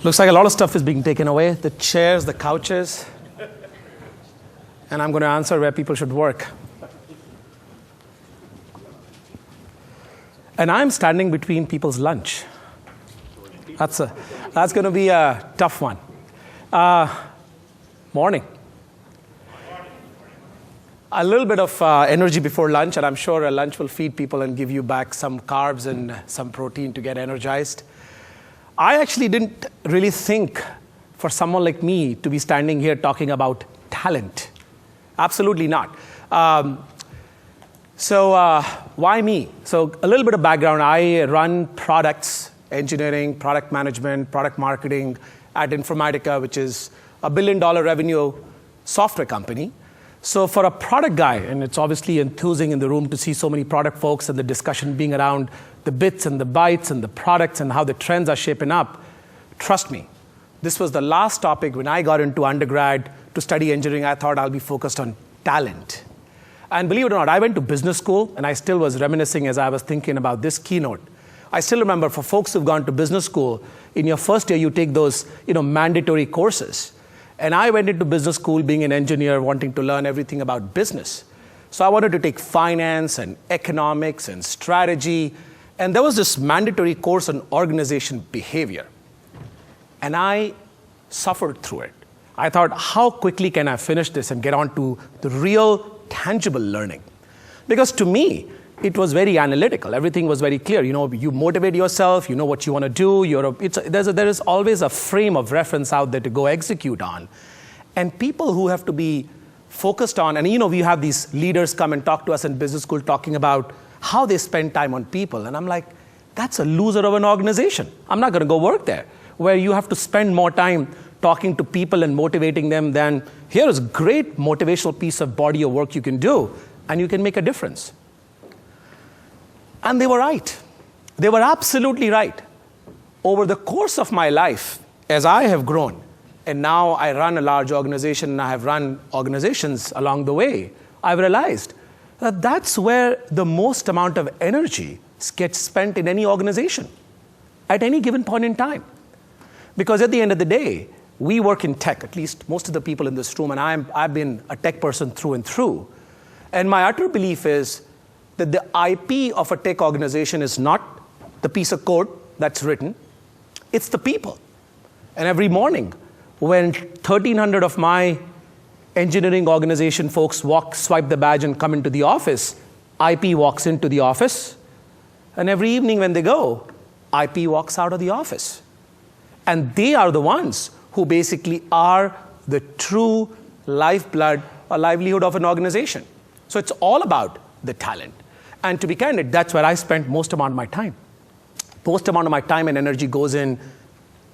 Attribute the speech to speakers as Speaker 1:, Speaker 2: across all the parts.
Speaker 1: Looks like a lot of stuff is being taken away. The chairs, the couches. And I'm going to answer where people should work. And I'm standing between people's lunch. That's going to be a tough one. Morning. A little bit of energy before lunch, and I'm sure a lunch will feed people and give you back some carbs and some protein to get energized. I actually didn't really think for someone like me to be standing here talking about talent. Absolutely not. So why me? So a little bit of background. I run products, engineering, product management, product marketing at Informatica, which is a $1 billion revenue software company. So for a product guy, and it's obviously enthusing in the room to see so many product folks and the discussion being around the bits and the bytes and the products and how the trends are shaping up, trust me, this was the last topic when I got into undergrad to study engineering. I thought I'll be focused on talent. And believe it or not, I went to business school, and I still was reminiscing as I was thinking about this keynote. I still remember for folks who've gone to business school, in your first year you take those mandatory courses. And I went into business school being an engineer, wanting to learn everything about business. So I wanted to take finance and economics and strategy. And there was this mandatory course on organization behavior. And I suffered through it. I thought, how quickly can I finish this and get on to the real tangible learning? Because to me, it was very analytical. Everything was very clear. You motivate yourself, you know what you want to do. There is always a frame of reference out there to go execute on. And people who have to be focused on, and we have these leaders come and talk to us in business school talking about how they spend time on people. And I'm like, that's a loser of an organization. I'm not going to go work there, where you have to spend more time talking to people and motivating them than here is a great motivational piece of body of work you can do, and you can make a difference. And they were right. They were absolutely right. Over the course of my life, as I have grown, and now I run a large organization, and I have run organizations along the way, I've realized that that's where the most amount of energy gets spent in any organization at any given point in time. Because at the end of the day, we work in tech, at least most of the people in this room, and I've been a tech person through and through. And my utter belief is that the IP of a tech organization is not the piece of code that's written, it's the people. And every morning, when 1,300 of my engineering organization folks swipe the badge and come into the office, IP walks into the office. And every evening when they go, IP walks out of the office. And they are the ones who basically are the true lifeblood or livelihood of an organization. So it's all about the talent. And to be candid, that's where I spent most amount of my time. Most amount of my time and energy goes in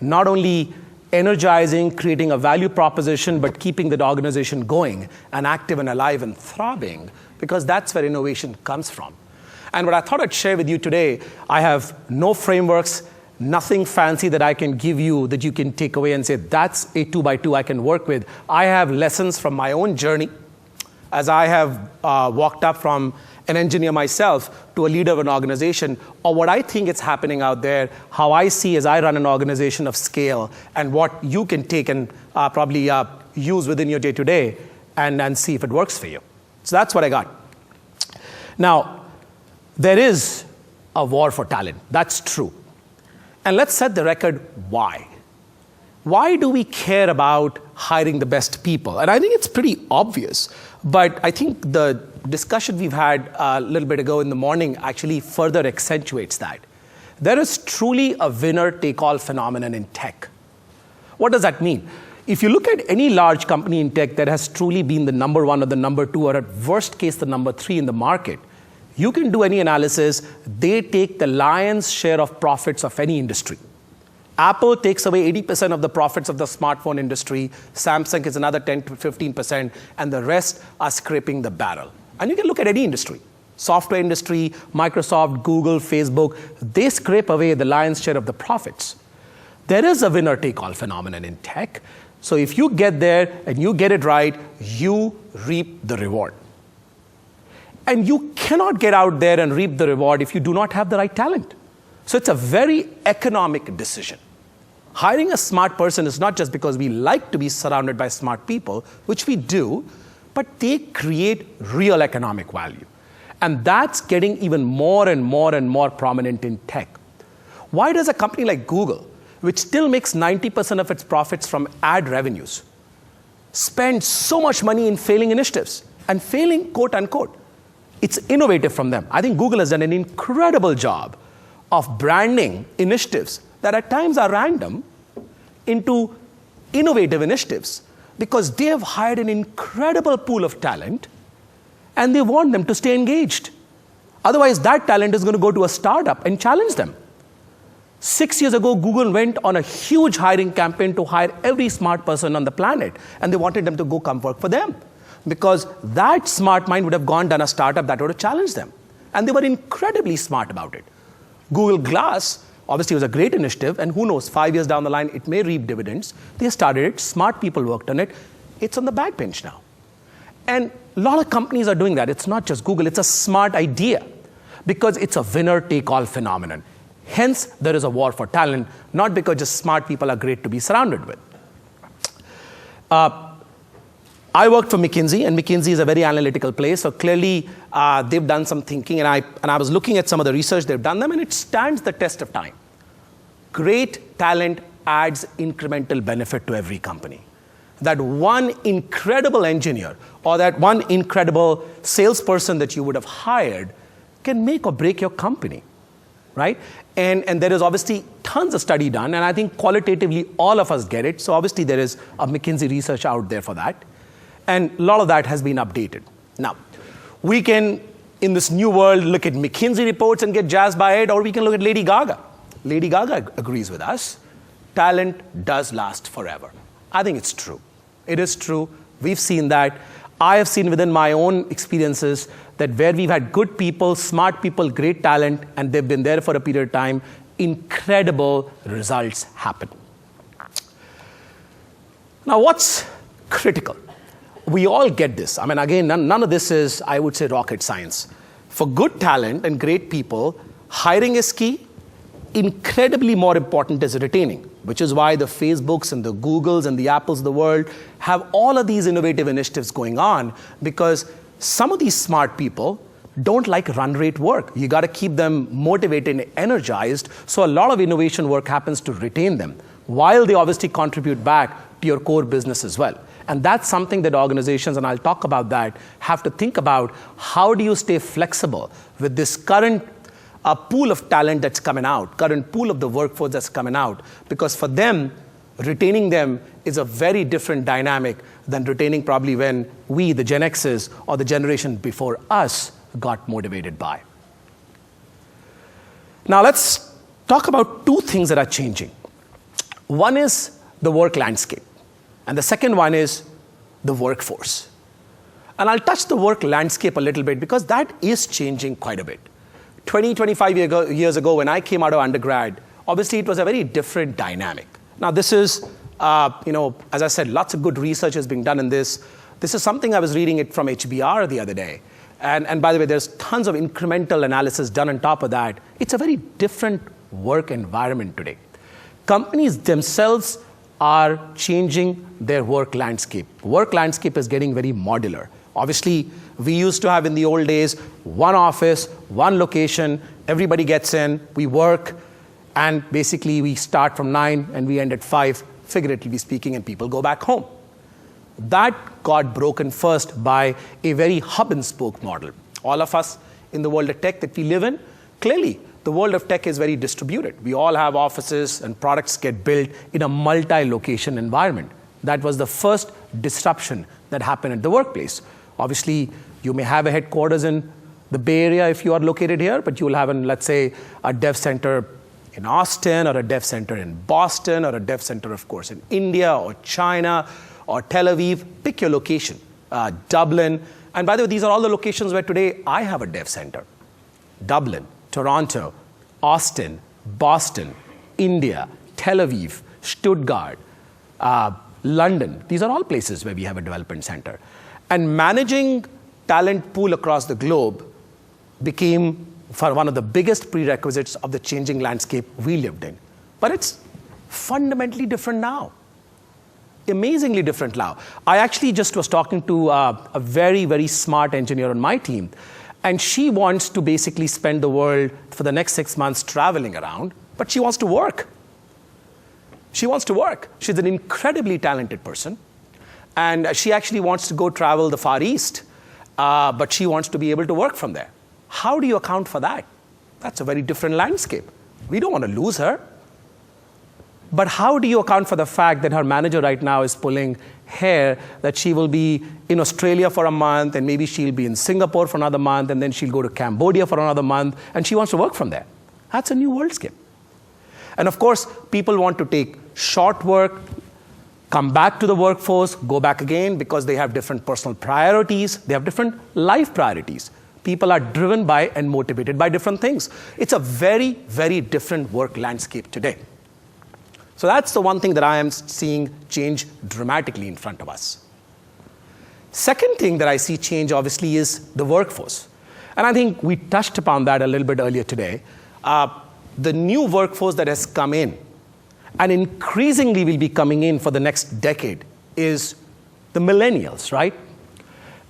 Speaker 1: not only energizing, creating a value proposition, but keeping that organization going and active and alive and throbbing, because that's where innovation comes from. And what I thought I'd share with you today, I have no frameworks, nothing fancy that I can give you that you can take away and say, that's a 2x2 I can work with. I have lessons from my own journey as I have walked up from an engineer myself to a leader of an organization, or what I think is happening out there, how I see as I run an organization of scale, and what you can take and probably use within your day-to-day and see if it works for you. So that's what I got. Now, there is a war for talent. That's true. And let's set the record why. Why do we care about hiring the best people? And I think it's pretty obvious, but I think the discussion we've had a little bit ago in the morning actually further accentuates that. There is truly a winner-take-all phenomenon in tech. What does that mean? If you look at any large company in tech that has truly been the number one or the number two, or at worst case the number three in the market, you can do any analysis, they take the lion's share of profits of any industry. Apple takes away 80% of the profits of the smartphone industry, Samsung is another 10 to 15%, and the rest are scraping the barrel. And you can look at any industry. Software industry, Microsoft, Google, Facebook, they scrape away the lion's share of the profits. There is a winner-take-all phenomenon in tech. So if you get there and you get it right, you reap the reward. And you cannot get out there and reap the reward if you do not have the right talent. So it's a very economic decision. Hiring a smart person is not just because we like to be surrounded by smart people, which we do, but they create real economic value. And that's getting even more and more and more prominent in tech. Why does a company like Google, which still makes 90% of its profits from ad revenues, spend so much money in failing initiatives? And failing, quote unquote. It's innovative from them. I think Google has done an incredible job of branding initiatives that at times are random into innovative initiatives because they have hired an incredible pool of talent and they want them to stay engaged. Otherwise, that talent is going to go to a startup and challenge them. 6 years ago, Google went on a huge hiring campaign to hire every smart person on the planet, and they wanted them to go come work for them because that smart mind would have gone done a startup that would have challenged them. And they were incredibly smart about it. Google Glass obviously was a great initiative, and who knows, 5 years down the line, it may reap dividends. They started it, smart people worked on it. It's on the backbench now. And a lot of companies are doing that. It's not just Google, it's a smart idea because it's a winner-take-all phenomenon. Hence, there is a war for talent, not because just smart people are great to be surrounded with. I worked for McKinsey, and McKinsey is a very analytical place. So clearly, they've done some thinking, and I was looking at some of the research they've done them, and it stands the test of time. Great talent adds incremental benefit to every company. That one incredible engineer or that one incredible salesperson that you would have hired can make or break your company, right? And there is obviously tons of study done, and I think qualitatively all of us get it. So obviously there is a McKinsey research out there for that. And a lot of that has been updated. Now, we can, in this new world, look at McKinsey reports and get jazzed by it, or we can look at Lady Gaga. Lady Gaga agrees with us. Talent does last forever. I think it's true. It is true. We've seen that. I have seen within my own experiences that where we've had good people, smart people, great talent, and they've been there for a period of time, incredible results happen. Now, what's critical? We all get this. I mean, again, none of this is, I would say, rocket science. For good talent and great people, hiring is key. Incredibly more important is retaining, which is why the Facebooks and the Googles and the Apples of the world have all of these innovative initiatives going on, because some of these smart people don't like run rate work. You got to keep them motivated and energized. So a lot of innovation work happens to retain them, while they obviously contribute back to your core business as well. And that's something that organizations, and I'll talk about that, have to think about. How do you stay flexible with this current pool of talent that's coming out, current pool of the workforce that's coming out? Because for them, retaining them is a very different dynamic than retaining probably when we, the Gen Xers, or the generation before us, got motivated by. Now let's talk about two things that are changing. One is the work landscape, and the second one is the workforce. And I'll touch the work landscape a little bit because that is changing quite a bit. 25 years ago, when I came out of undergrad, obviously it was a very different dynamic. Now this is, as I said, lots of good research is being done in this. This is something I was reading it from HBR the other day. And by the way, there's tons of incremental analysis done on top of that. It's a very different work environment today. Companies themselves are changing their work landscape. Work landscape is getting very modular. Obviously, we used to have in the old days one office, one location, everybody gets in, we work, and basically we start from 9 and we end at 5, figuratively speaking, and people go back home. That got broken first by a very hub and spoke model. All of us in the world of tech that we live in, clearly the world of tech is very distributed. We all have offices and products get built in a multi-location environment. That was the first disruption that happened at the workplace. Obviously, you may have a headquarters in the Bay Area if you are located here, but you will have, let's say, a dev center in Austin, or a dev center in Boston, or a dev center, of course, in India or China or Tel Aviv. Pick your location, Dublin. And by the way, these are all the locations where today I have a dev center. Dublin, Toronto, Austin, Boston, India, Tel Aviv, Stuttgart, London. These are all places where we have a development center. And managing talent pool across the globe became one of the biggest prerequisites of the changing landscape we lived in. But it's fundamentally different now. Amazingly different now. I actually just was talking to a very, very smart engineer on my team, and she wants to basically spend the world for the next 6 months traveling around, but she wants to work. She wants to work. She's an incredibly talented person, and she actually wants to go travel the Far East, but she wants to be able to work from there. How do you account for that? That's a very different landscape. We don't want to lose her. But how do you account for the fact that her manager right now is pulling hair that she will be in Australia for a month, and maybe she'll be in Singapore for another month, and then she'll go to Cambodia for another month, and she wants to work from there? That's a new worldscape. And of course, people want to take short work, come back to the workforce, go back again, because they have different personal priorities, they have different life priorities. People are driven by and motivated by different things. It's a very, very different work landscape today. So that's the one thing that I am seeing change dramatically in front of us. Second thing that I see change, obviously, is the workforce. And I think we touched upon that a little bit earlier today. The new workforce that has come in, and increasingly will be coming in for the next decade, is the millennials, right?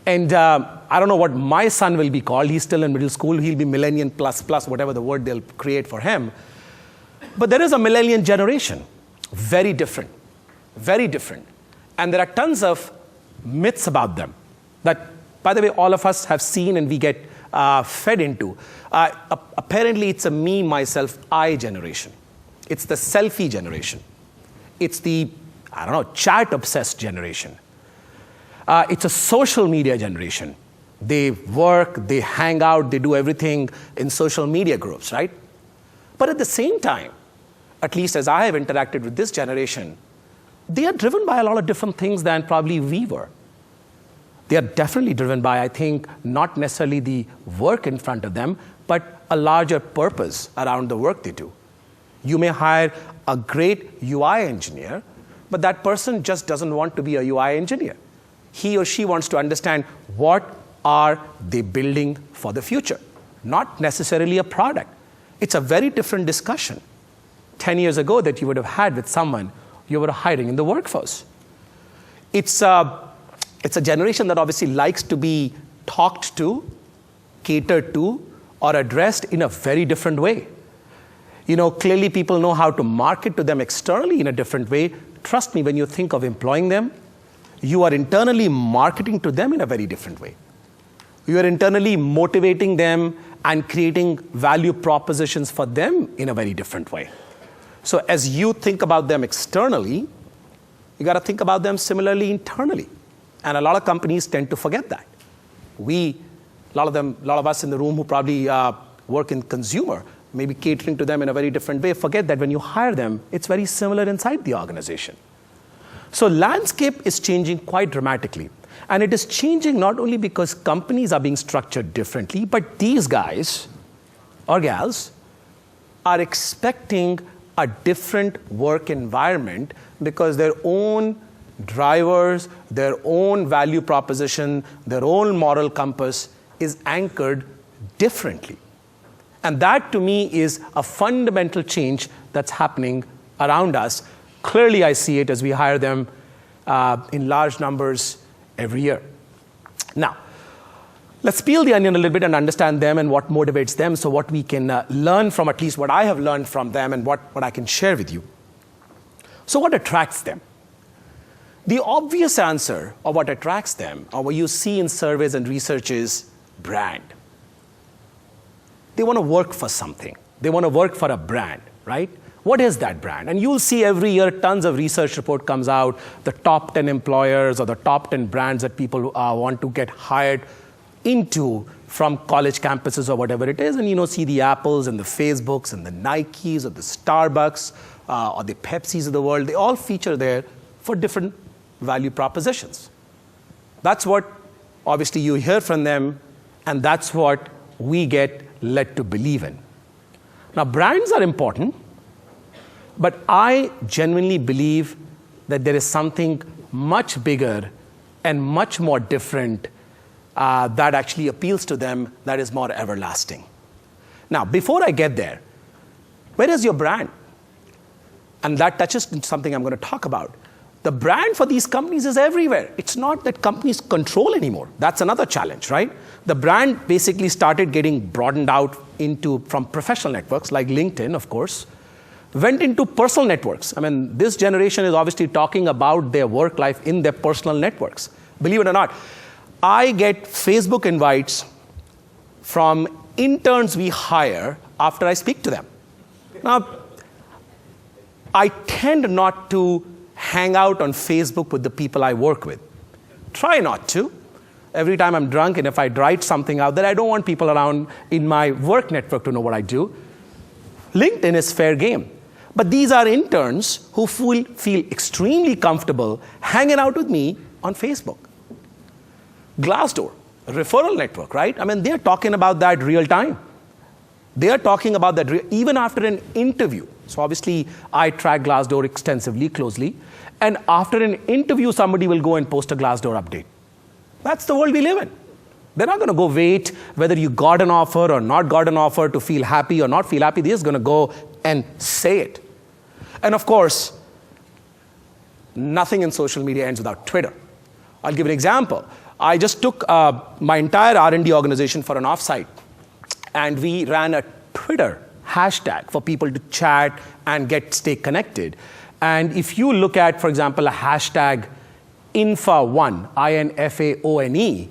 Speaker 1: And I don't know what my son will be called. He's still in middle school. He'll be millennial plus, whatever the word they'll create for him. But there is a millennial generation. Very different. Very different. And there are tons of myths about them that, by the way, all of us have seen and we get fed into. Apparently, it's a me, myself, I generation. It's the selfie generation. It's the, chat-obsessed generation. It's a social media generation. They work, they hang out, they do everything in social media groups, right? But at the same time, at least as I have interacted with this generation, they are driven by a lot of different things than probably we were. They are definitely driven by, I think, not necessarily the work in front of them, but a larger purpose around the work they do. You may hire a great UI engineer, but that person just doesn't want to be a UI engineer. He or she wants to understand what are they building for the future, not necessarily a product. It's a very different discussion 10 years ago that you would have had with someone you were hiring in the workforce. It's a generation that obviously likes to be talked to, catered to, or addressed in a very different way. Clearly people know how to market to them externally in a different way. Trust me, when you think of employing them, you are internally marketing to them in a very different way. You are internally motivating them and creating value propositions for them in a very different way. So as you think about them externally, you got to think about them similarly internally. And a lot of companies tend to forget that. A lot of us in the room who probably work in consumer, maybe catering to them in a very different way, forget that when you hire them, it's very similar inside the organization. So landscape is changing quite dramatically. And it is changing not only because companies are being structured differently, but these guys or gals are expecting a different work environment because their own drivers, their own value proposition, their own moral compass is anchored differently. And that, to me, is a fundamental change that's happening around us. Clearly, I see it as we hire them in large numbers every year. Now, let's peel the onion a little bit and understand them and what motivates them, so what we can learn from, at least what I have learned from them and what I can share with you. So what attracts them? The obvious answer of what attracts them, or what you see in surveys and research, is brand. They want to work for something. They want to work for a brand, right? What is that brand? And you'll see every year tons of research report comes out, the top 10 employers or the top 10 brands that people want to get hired into from college campuses or whatever it is. And see the Apples and the Facebooks and the Nikes or the Starbucks or the Pepsis of the world. They all feature there for different value propositions. That's what obviously you hear from them, and that's what we get led to believe in. Now, brands are important, but I genuinely believe that there is something much bigger and much more different that actually appeals to them, that is more everlasting. Now, before I get there, where is your brand? and that touches something I'm going to talk about. The brand for these companies is everywhere. It's not that companies control anymore. That's another challenge, right? The brand basically started getting broadened out from professional networks like LinkedIn, of course, went into personal networks. I mean, this generation is obviously talking about their work life in their personal networks. Believe it or not, I get Facebook invites from interns we hire after I speak to them. Now, I tend not to hang out on Facebook with the people I work with. Try not to. Every time I'm drunk, and if I write something out there, I don't want people around in my work network to know what I do. LinkedIn is fair game. But these are interns who feel extremely comfortable hanging out with me on Facebook. Glassdoor, a referral network, right? I mean, they're talking about that real time. They are talking about that even after an interview. So obviously, I track Glassdoor extensively, closely. And after an interview, somebody will go and post a Glassdoor update. That's the world we live in. They're not going to go wait whether you got an offer or not got an offer to feel happy or not feel happy. They're just going to go and say it. And of course, nothing in social media ends without Twitter. I'll give an example. I just took my entire R&D organization for an offsite, and we ran a Twitter hashtag for people to chat and stay connected. And if you look at, for example, a hashtag INFAONE, INFAONE,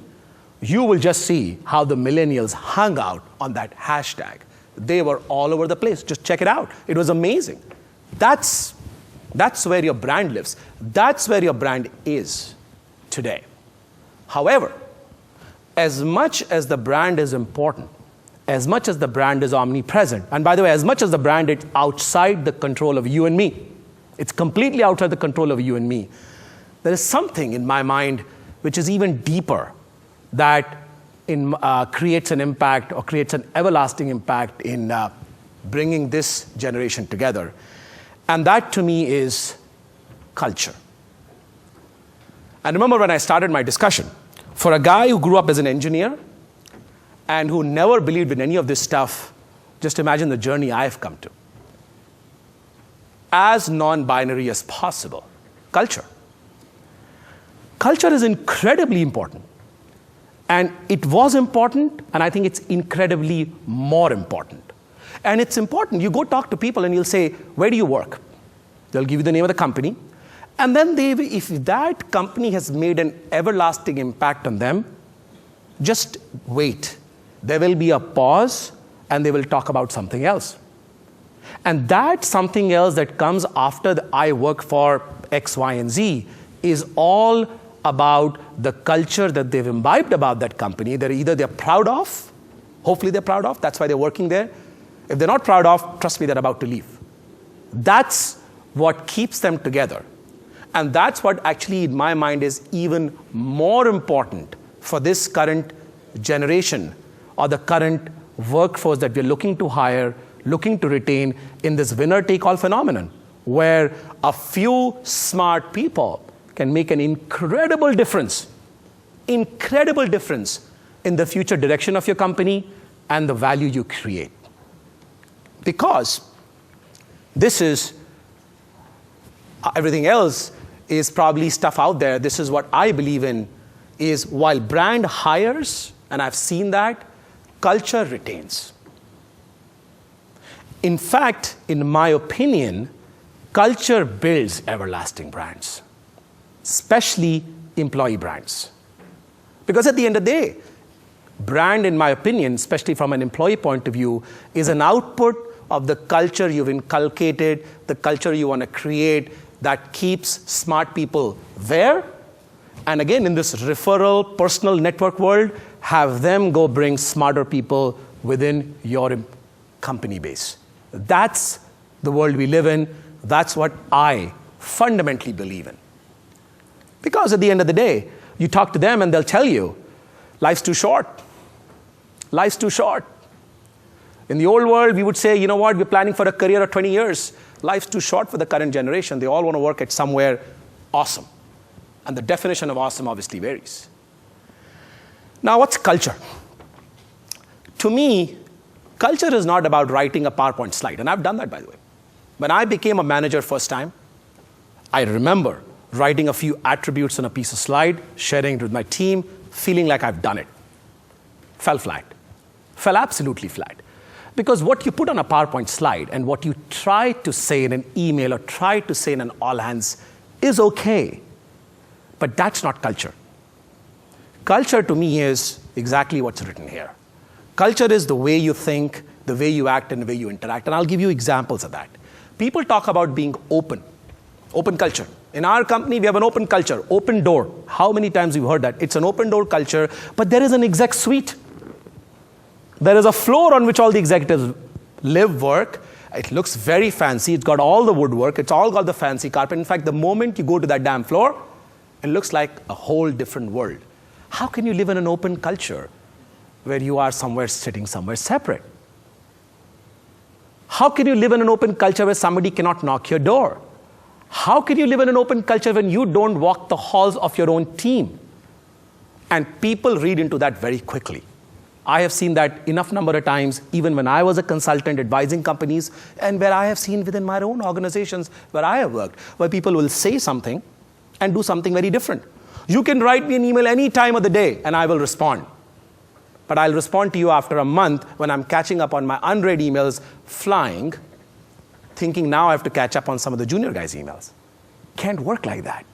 Speaker 1: you will just see how the millennials hung out on that hashtag. They were all over the place. Just check it out. It was amazing. That's where your brand lives. That's where your brand is today. However, as much as the brand is important, as much as the brand is omnipresent, and by the way, as much as the brand is outside the control of you and me, it's completely outside the control of you and me, there is something in my mind which is even deeper that creates an impact or creates an everlasting impact in bringing this generation together. And that to me is culture. And remember when I started my discussion, for a guy who grew up as an engineer and who never believed in any of this stuff, just imagine the journey I've come to. As non-binary as possible, culture. Culture is incredibly important. And it was important, and I think it's incredibly more important. And it's important. You go talk to people and you'll say, where do you work? They'll give you the name of the company. And then if that company has made an everlasting impact on them, just wait. There will be a pause and they will talk about something else. And that something else that comes after I work for X, Y, and Z is all about the culture that they've imbibed about that company that either they're proud of, hopefully they're proud of, that's why they're working there. If they're not proud of, trust me, they're about to leave. That's what keeps them together. And that's what actually, in my mind, is even more important for this current generation or the current workforce that we're looking to hire, looking to retain in this winner-take-all phenomenon, where a few smart people can make an incredible difference in the future direction of your company and the value you create. Because this is, everything else is probably stuff out there. This is what I believe in, is while brand hires, and I've seen that, culture retains. In fact, in my opinion, culture builds everlasting brands, especially employee brands. Because at the end of the day, brand, in my opinion, especially from an employee point of view, is an output of the culture you've inculcated, the culture you want to create that keeps smart people there. And again, in this referral, personal network world, have them go bring smarter people within your company base. That's the world we live in. That's what I fundamentally believe in. Because at the end of the day, you talk to them and they'll tell you, life's too short. Life's too short. In the old world, we would say, you know what, we're planning for a career of 20 years. Life's too short for the current generation. They all want to work at somewhere awesome. And the definition of awesome obviously varies. Now, what's culture? To me, culture is not about writing a PowerPoint slide. And I've done that, by the way. When I became a manager first time, I remember writing a few attributes on a piece of slide, sharing it with my team, feeling like I've done it. Fell flat. Fell absolutely flat. Because what you put on a PowerPoint slide and what you try to say in an email or try to say in an all hands is okay. But that's not culture. Culture to me is exactly what's written here. Culture is the way you think, the way you act, and the way you interact. And I'll give you examples of that. People talk about being open. Open culture. In our company, we have an open culture, open door. How many times you've heard that? It's an open door culture, but there is an exec suite. There is a floor on which all the executives live, work. It looks very fancy. It's got all the woodwork. It's all got the fancy carpet. In fact, the moment you go to that damn floor, it looks like a whole different world. How can you live in an open culture where you are sitting somewhere separate? How can you live in an open culture where somebody cannot knock your door? How can you live in an open culture when you don't walk the halls of your own team? And people read into that very quickly. I have seen that enough number of times, even when I was a consultant advising companies, and where I have seen within my own organizations where I have worked, where people will say something and do something very different. You can write me an email any time of the day, and I will respond. But I'll respond to you after a month when I'm catching up on my unread emails, flying, thinking now I have to catch up on some of the junior guys' emails. Can't work like that.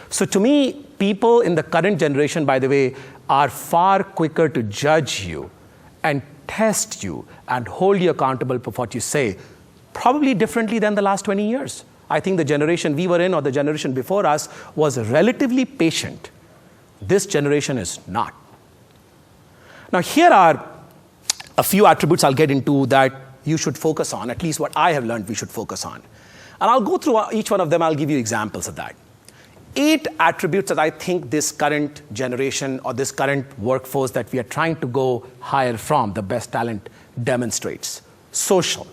Speaker 1: So to me, people in the current generation, by the way, are far quicker to judge you and test you and hold you accountable for what you say, probably differently than the last 20 years. I think the generation we were in or the generation before us was relatively patient. This generation is not. Now, here are a few attributes I'll get into that you should focus on, at least what I have learned we should focus on. And I'll go through each one of them. I'll give you examples of that. 8 attributes that I think this current generation or this current workforce that we are trying to go hire from, the best talent, demonstrates. Social.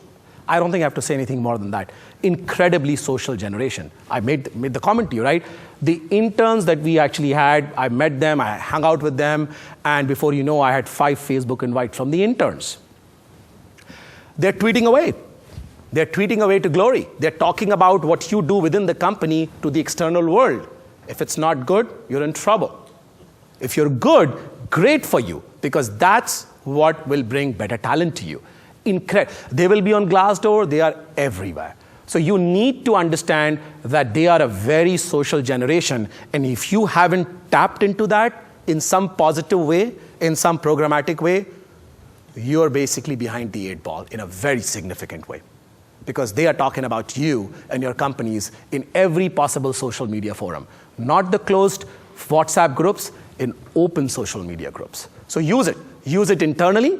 Speaker 1: I don't think I have to say anything more than that. Incredibly social generation. I made the comment to you, right? The interns that we actually had, I met them, I hung out with them, and before you know, I had 5 Facebook invites from the interns. They're tweeting away. They're tweeting away to glory. They're talking about what you do within the company to the external world. If it's not good, you're in trouble. If you're good, great for you, because that's what will bring better talent to you. They will be on Glassdoor. They are everywhere. So you need to understand that they are a very social generation. And if you haven't tapped into that in some positive way, in some programmatic way, you're basically behind the 8 ball in a very significant way. Because they are talking about you and your companies in every possible social media forum. Not the closed WhatsApp groups, in open social media groups. So use it. Use it internally.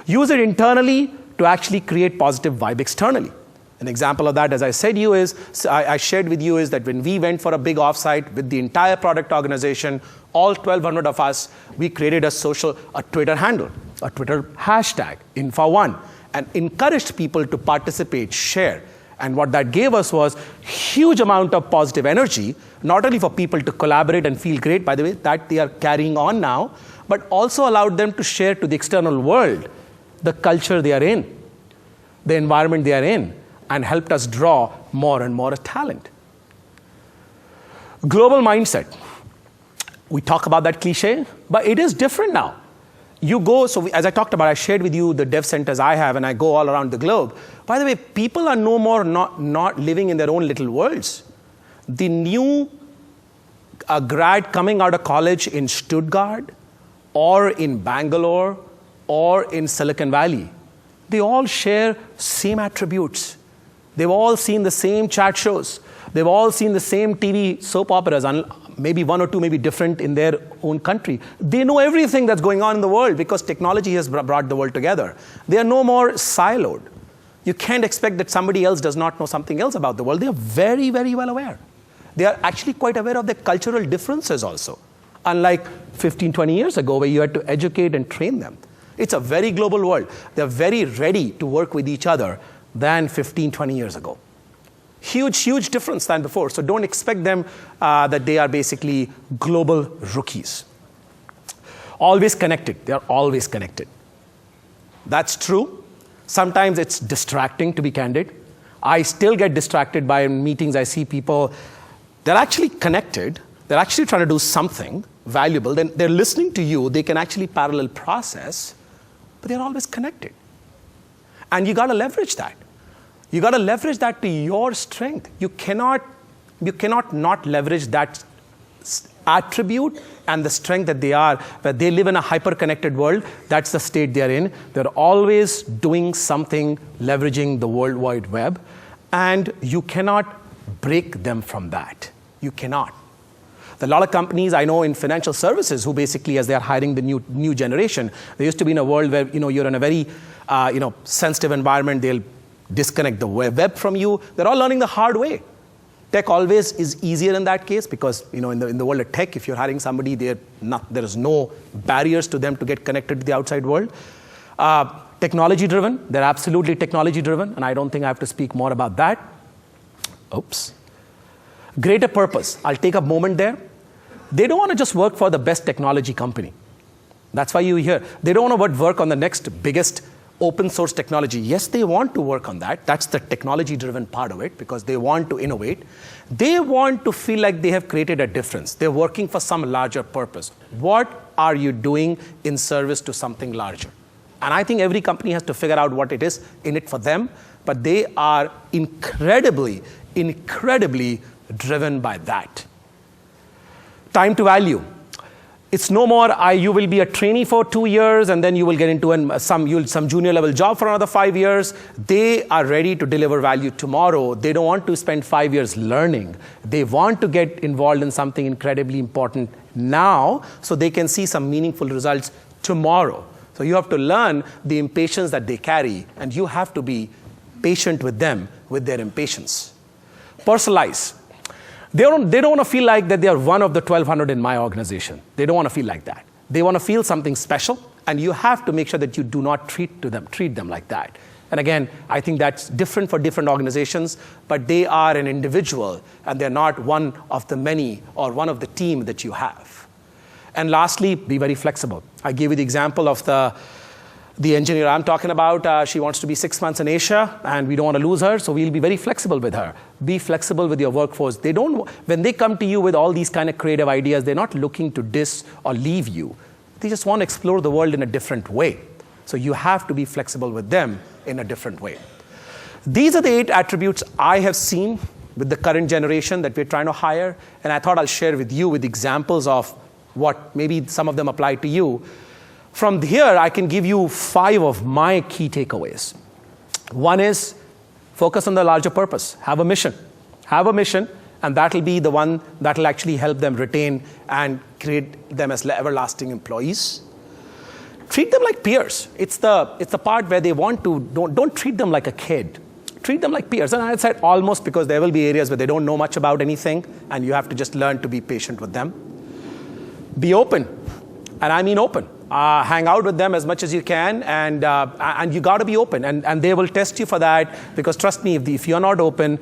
Speaker 1: Use it internally to actually create positive vibe externally. An example of that, as I said I shared with you, is that when we went for a big offsite with the entire product organization, all 1,200 of us, we created a Twitter handle, a Twitter hashtag, Info1, and encouraged people to participate, share. And what that gave us was huge amount of positive energy, not only for people to collaborate and feel great, by the way, that they are carrying on now, but also allowed them to share to the external world the culture they are in, the environment they are in, and helped us draw more and more talent. Global mindset. We talk about that cliche, but it is different now. You go, as I talked about, I shared with you the dev centers I have, and I go all around the globe. By the way, people are no more not living in their own little worlds. The new grad coming out of college in Stuttgart or in Bangalore or in Silicon Valley, they all share same attributes. They've all seen the same chat shows. They've all seen the same TV soap operas, maybe 1 or 2 may be different in their own country. They know everything that's going on in the world because technology has brought the world together. They are no more siloed. You can't expect that somebody else does not know something else about the world. They are very, very well aware. They are actually quite aware of their cultural differences also, unlike 15, 20 years ago where you had to educate and train them. It's a very global world. They're very ready to work with each other than 15, 20 years ago. Huge, huge difference than before. So don't expect them that they are basically global rookies. Always connected. They are always connected. That's true. Sometimes it's distracting, to be candid. I still get distracted by meetings. I see people, they're actually connected. They're actually trying to do something valuable. Then they're listening to you. They can actually parallel process, but they're always connected. And you got to leverage that. You got to leverage that to your strength. You cannot not leverage that attribute and the strength that they are, where they live in a hyper-connected world. That's the state they're in. They're always doing something, leveraging the World Wide Web, and you cannot break them from that. You cannot. There are a lot of companies I know in financial services who basically, as they're hiring the new generation, they used to be in a world where you're in a very sensitive environment. They'll disconnect the web from you. They're all learning the hard way. Tech always is easier in that case because in the world of tech, if you're hiring somebody, there is no barriers to them to get connected to the outside world. Technology-driven, they're absolutely technology-driven, and I don't think I have to speak more about that. Oops. Greater purpose. I'll take a moment there. They don't want to just work for the best technology company. That's why you hear. They don't want to work on the next biggest open source technology. Yes, they want to work on that. That's the technology-driven part of it because they want to innovate. They want to feel like they have created a difference. They're working for some larger purpose. What are you doing in service to something larger? And I think every company has to figure out what it is in it for them, but they are incredibly driven by that. Time to value. It's no more, you will be a trainee for 2 years and then you will get into some junior level job for another 5 years. They are ready to deliver value tomorrow. They don't want to spend 5 years learning. They want to get involved in something incredibly important now so they can see some meaningful results tomorrow. So you have to learn the impatience that they carry and you have to be patient with them with their impatience. Personalize. They don't want to feel like that they are one of the 1,200 in my organization. They don't want to feel like that. They want to feel something special, and you have to make sure that you do not treat them like that. And again, I think that's different for different organizations, but they are an individual, and they're not one of the many or one of the team that you have. And lastly, be very flexible. I gave you the example of the engineer I'm talking about. She wants to be 6 months in Asia, and we don't want to lose her, so we'll be very flexible with her. Be flexible with your workforce. When they come to you with all these kind of creative ideas, they're not looking to diss or leave you. They just want to explore the world in a different way. So you have to be flexible with them in a different way. These are the 8 attributes I have seen with the current generation that we're trying to hire, and I thought I'll share with you with examples of what maybe some of them apply to you. From here, I can give you 5 of my key takeaways. One is focus on the larger purpose. Have a mission. Have a mission, and that'll be the one that'll actually help them retain and create them as everlasting employees. Treat them like peers. It's the part where they want to, don't treat them like a kid. Treat them like peers. And I said almost because there will be areas where they don't know much about anything, and you have to just learn to be patient with them. Be open, and I mean open. Hang out with them as much as you can, and you got to be open, and they will test you for that, because trust me, if you're not open,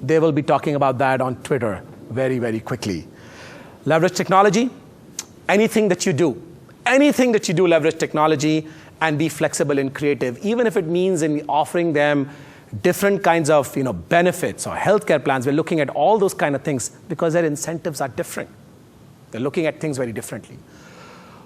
Speaker 1: they will be talking about that on Twitter very, very quickly. Leverage technology. Anything that you do, leverage technology and be flexible and creative, even if it means in offering them different kinds of benefits or healthcare plans. We're looking at all those kind of things because their incentives are different. They're looking at things very differently.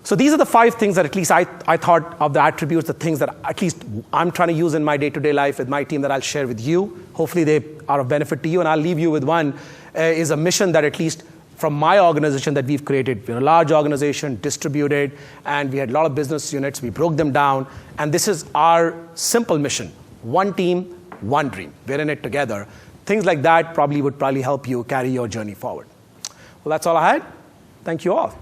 Speaker 1: So these are the 5 things that at least I thought of the attributes, the things that at least I'm trying to use in my day-to-day life with my team that I'll share with you. Hopefully they are of benefit to you, and I'll leave you with one, is a mission that at least from my organization that we've created. We're a large organization, distributed, and we had a lot of business units. We broke them down, and this is our simple mission. One team, one dream. We're in it together. Things like that would probably help you carry your journey forward. Well, that's all I had. Thank you all.